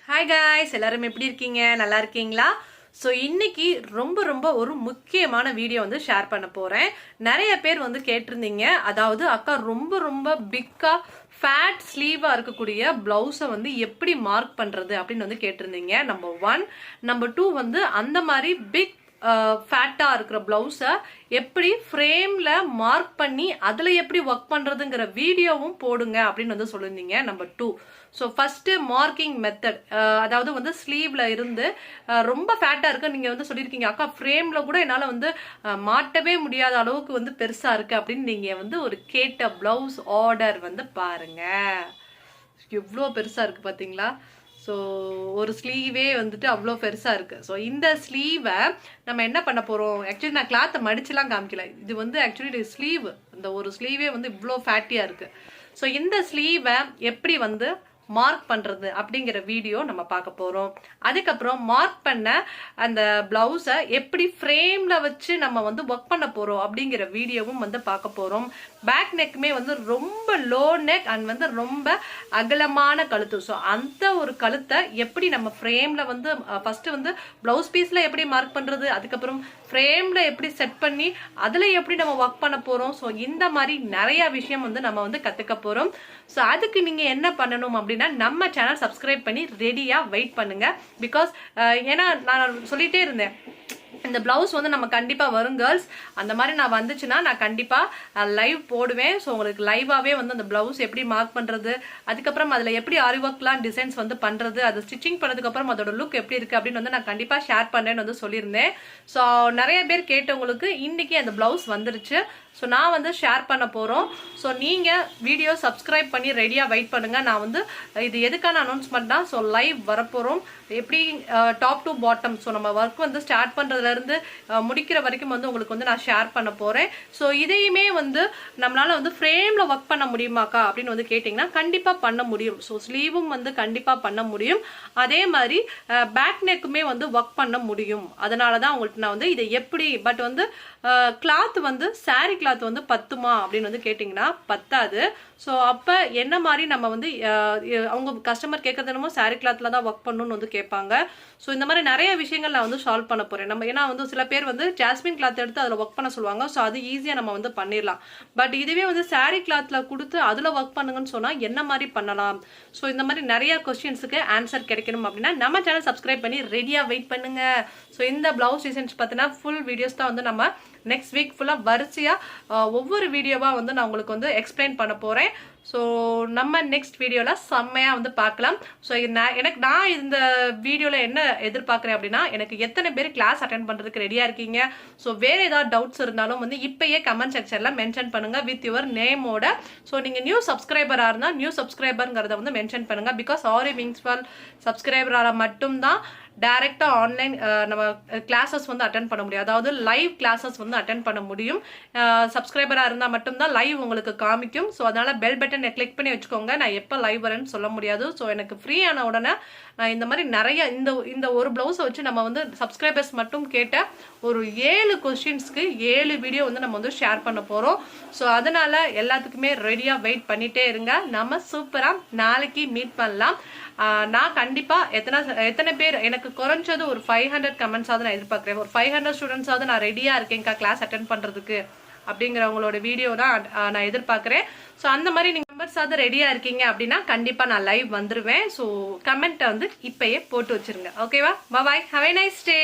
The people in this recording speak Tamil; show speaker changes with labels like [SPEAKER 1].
[SPEAKER 1] ஹாய் காய்ஸ், எல்லாரும் எப்படி இருக்கீங்க? நல்லா இருக்கீங்களா? ஸோ இன்னைக்கு ரொம்ப ஒரு முக்கியமான வீடியோ வந்து ஷேர் பண்ண போறேன். நிறைய பேர் வந்து கேட்டிருந்தீங்க, அதாவது அக்கா ரொம்ப பிக்கா ஃபேட் ஸ்லீவா இருக்கக்கூடிய பிளவுஸை வந்து எப்படி மார்க் பண்றது அப்படின்னு வந்து கேட்டிருந்தீங்க. நம்பர் 1. நம்பர் 2 வந்து அந்த மாதிரி பிக் ஃபேட்டா இருக்கிற பிளவுஸை எப்படி ஃப்ரேம்ல மார்க் பண்ணி அதுல எப்படி ஒர்க் பண்றதுங்கிற வீடியோவும் போடுங்க அப்படின்னு வந்து சொல்லியிருந்தீங்க. Number 2. So first marking method, அதாவது வந்து ஸ்லீவ்ல இருந்து ரொம்ப ஃபேட்டா இருக்கு. நீங்க வந்து சொல்லியிருக்கீங்க, அக்கா ஃப்ரேம்ல கூட என்னால வந்து மாட்டவே முடியாத அளவுக்கு வந்து பெருசா இருக்கு அப்படின்னு நீங்க வந்து ஒரு கேட்ட பிளவுஸ் ஆர்டர் வந்து பாருங்க. எவ்வளோ பெருசா இருக்கு பாத்தீங்களா? ஸோ ஒரு ஸ்லீவே வந்துட்டு அவ்வளோ பெருசாக இருக்குது. ஸோ இந்த ஸ்லீவை நம்ம என்ன பண்ண போகிறோம்? ஆக்சுவலி நான் கிளாத்தை மடிச்சுலாம் காமிக்கல. இது வந்து ஆக்சுவலி ஸ்லீவ், இந்த ஒரு ஸ்லீவே வந்து இவ்வளோ ஃபேட்டியாக இருக்குது. ஸோ இந்த ஸ்லீவை எப்படி வந்து மார்க் பண்றது அப்படிங்கிற வீடியோ நம்ம பார்க்க போறோம். அதுக்கப்புறம் மார்க் பண்ண அந்த பிளவுஸை எப்படி ஃப்ரேம்ல வச்சு நம்ம வந்து ஒர்க் பண்ண போறோம் அப்படிங்கிற வீடியோவும் வந்து பார்க்க போறோம். பேக் நெக்குமே வந்து ரொம்ப லோ நெக் அண்ட் வந்து ரொம்ப அகலமான கழுத்து. ஸோ அந்த ஒரு கழுத்தை எப்படி நம்ம ஃப்ரேம்ல வந்து ஃபர்ஸ்ட் வந்து பிளவுஸ் பீஸ்ல எப்படி மார்க் பண்றது, அதுக்கப்புறம் ஃப்ரேம்ல எப்படி செட் பண்ணி அதுல எப்படி நம்ம ஒர்க் பண்ண போறோம். ஸோ இந்த மாதிரி நிறைய விஷயம் வந்து நம்ம வந்து கத்துக்க போறோம். ஸோ அதுக்கு நீங்க என்ன பண்ணணும் அப்படின்னா, நம்ம சேனல் சப்ஸ்கிரைப் பண்ணி ரெடியா வெயிட் பண்ணுங்க. பிகாஸ் ஏன்னா நான் சொல்லிட்டே இருந்தேன், இந்த பிளவுஸ் வந்து நம்ம கண்டிப்பா வரும் கேர்ள்ஸ். அந்த மாதிரி நான் வந்துச்சுன்னா நான் கண்டிப்பா லைவ் போடுவேன். ஸோ உங்களுக்கு லைவாவே வந்து அந்த பிளவுஸ் எப்படி மார்க் பண்றது, அதுக்கப்புறம் அதுல எப்படி ஆரி ஒர்க்லாம் டிசைன்ஸ் வந்து பண்றது, அது ஸ்டிச்சிங் பண்ணதுக்கு அப்புறம் அதோட லுக் எப்படி இருக்கு அப்படின்னு வந்து நான் கண்டிப்பா ஷேர் பண்றேன்னு வந்து சொல்லியிருந்தேன். ஸோ நிறைய பேர் கேட்டவங்களுக்கு இன்னைக்கு அந்த பிளவுஸ் வந்துருச்சு. ஸோ நான் வந்து ஷேர் பண்ண போறோம். ஸோ நீங்க வீடியோ சப்ஸ்கிரைப் பண்ணி ரெடியா வெயிட் பண்ணுங்க. நான் வந்து இது எதுக்கான அனௌன்ஸ்மெண்ட் தான். ஸோ லைவ் வரப்போறோம், எப்படி டாப் டு பாட்டம், ஸோ நம்ம ஒர்க் வந்து ஸ்டார்ட் பண்றதுல இருந்து முடிக்கிற வரைக்கும் வந்து உங்களுக்கு வந்து நான் ஷேர் பண்ண போறேன். ஸோ இதையுமே வந்து நம்மளால வந்து ஃப்ரேம்ல ஒர்க் பண்ண முடியுமாக்கா அப்படின்னு வந்து கேட்டீங்கன்னா கண்டிப்பா பண்ண முடியும். ஸோ ஸ்லீவும் வந்து கண்டிப்பா பண்ண முடியும். அதே மாதிரி பேக் நெக்குமே வந்து ஒர்க் பண்ண முடியும். அதனாலதான் உங்களுக்கு நான் வந்து இதை எப்படி, பட் வந்து கிளாத் வந்து சாரி கிளாத் வந்து பத்துமா அப்படின்னு வந்து கேட்டீங்கன்னா பத்தாது. ஸோ அப்ப என்ன மாதிரி நம்ம வந்து அவங்க கஸ்டமர் கேட்கறது என்னமோ சாரி கிளாத்ல தான் ஒர்க் பண்ணணும்னு வந்து கேட்பாங்க. ஸோ இந்த மாதிரி நிறைய விஷயங்கள் நான் வந்து சால்வ் பண்ண போறேன். நம்ம ஏன்னா வந்து சில பேர் வந்து ஜாஸ்மின் கிளாத் எடுத்து அதில் ஒர்க் பண்ண சொல்லுவாங்க. ஸோ அது ஈஸியா நம்ம வந்து பண்ணிடலாம். பட் இதுவே வந்து சாரி கிளாத்ல கொடுத்து அதுல ஒர்க் பண்ணுங்கன்னு சொன்னா என்ன மாதிரி பண்ணலாம்? ஸோ இந்த மாதிரி நிறைய கொஸ்டின்ஸுக்கு ஆன்சர் கிடைக்கணும் அப்படின்னா நம்ம சேனல் சப்ஸ்கிரைப் பண்ணி ரெடியா வெயிட் பண்ணுங்க. ஸோ இந்த பிளவுஸ் டிசைன்ஸ் பார்த்தீங்கன்னா ஃபுல் வீடியோஸ் தான் வந்து நம்ம நெக்ஸ்ட் வீக் ஃபுல்லா வரிசையா ஒவ்வொரு வீடியோவா வந்து நான் உங்களுக்கு வந்து எக்ஸ்பிளைன் பண்ண போறேன். ஸோ நம்ம நெக்ஸ்ட் வீடியோல செம்மையா வந்து பார்க்கலாம். ஸோ நான் இந்த வீடியோல என்ன எதிர்பார்க்கிறேன் அப்படின்னா, எனக்கு எத்தனை பேர் கிளாஸ் அட்டென்ட் பண்றதுக்கு ரெடியா இருக்கீங்க. ஸோ வேற ஏதாவது டவுட்ஸ் இருந்தாலும் வந்து இப்பயே கமெண்ட் செக்ஷன்ல மென்ஷன் பண்ணுங்க வித் யுவர் நேமோட. ஸோ நீங்க நியூ சப்ஸ்கிரைபரா இருந்தா நியூ சப்ஸ்கிரைபர்ங்கிறத வந்து மென்ஷன் பண்ணுங்க. பிகாஸ் ஆரிவிங்ஸ்வெர்ல்ட் சப்ஸ்கிரைபரால மட்டும்தான் டைரக்டா ஆன்லைன் நம்ம கிளாஸஸ் வந்து அட்டென்ட் பண்ண முடியும். அதாவது லைவ் கிளாஸஸ் வந்து அட்டென்ட் பண்ண முடியும். சப்ஸ்கிரைபரா இருந்தா மட்டும்தான் லைவ் உங்களுக்கு காமிக்கும். ஸோ அதனால பெல் பட்டனை கிளிக் பண்ணி வச்சுக்கோங்க. நான் எப்போ லைவ் வரேன்னு சொல்ல முடியாது. ஸோ எனக்கு ஃப்ரீ ஆன உடனே நான் இந்த மாதிரி நிறைய இந்த ஒரு பிளவுஸை வச்சு நம்ம வந்து சப்ஸ்கிரைபர்ஸ் மட்டும் கேட்ட ஒரு 7 கொஸ்டின்ஸ்க்கு 7 வீடியோ வந்து நம்ம வந்து ஷேர் பண்ண போறோம். ஸோ அதனால எல்லாத்துக்குமே ரெடியா வெயிட் பண்ணிட்டே இருங்க. நம்ம சூப்பரா நாளைக்கு மீட் பண்ணலாம். நான் கண்டிப்பா எத்தனை பேர், எனக்கு குறைஞ்சது ஒரு 500 கமெண்ட்ஸாவது நான் எதிர்பார்க்கிறேன். ஒரு 500 ஸ்டூடெண்ட்ஸாவது நான் ரெடியா இருக்கேன்க்கா கிளாஸ் அட்டென்ட் பண்றதுக்கு அப்படிங்கிறவங்களோட வீடியோ தான் நான் எதிர்பார்க்கிறேன். ஸோ அந்த மாதிரி நீங்க மெம்பர்ஸாவது ரெடியா இருக்கீங்க அப்படின்னா கண்டிப்பா நான் லைவ் வந்துருவேன். ஸோ கமெண்ட்டை வந்து இப்பயே போட்டு வச்சிருங்க. ஓகேவா? பாய், ஹேவ் எ நைஸ் டே.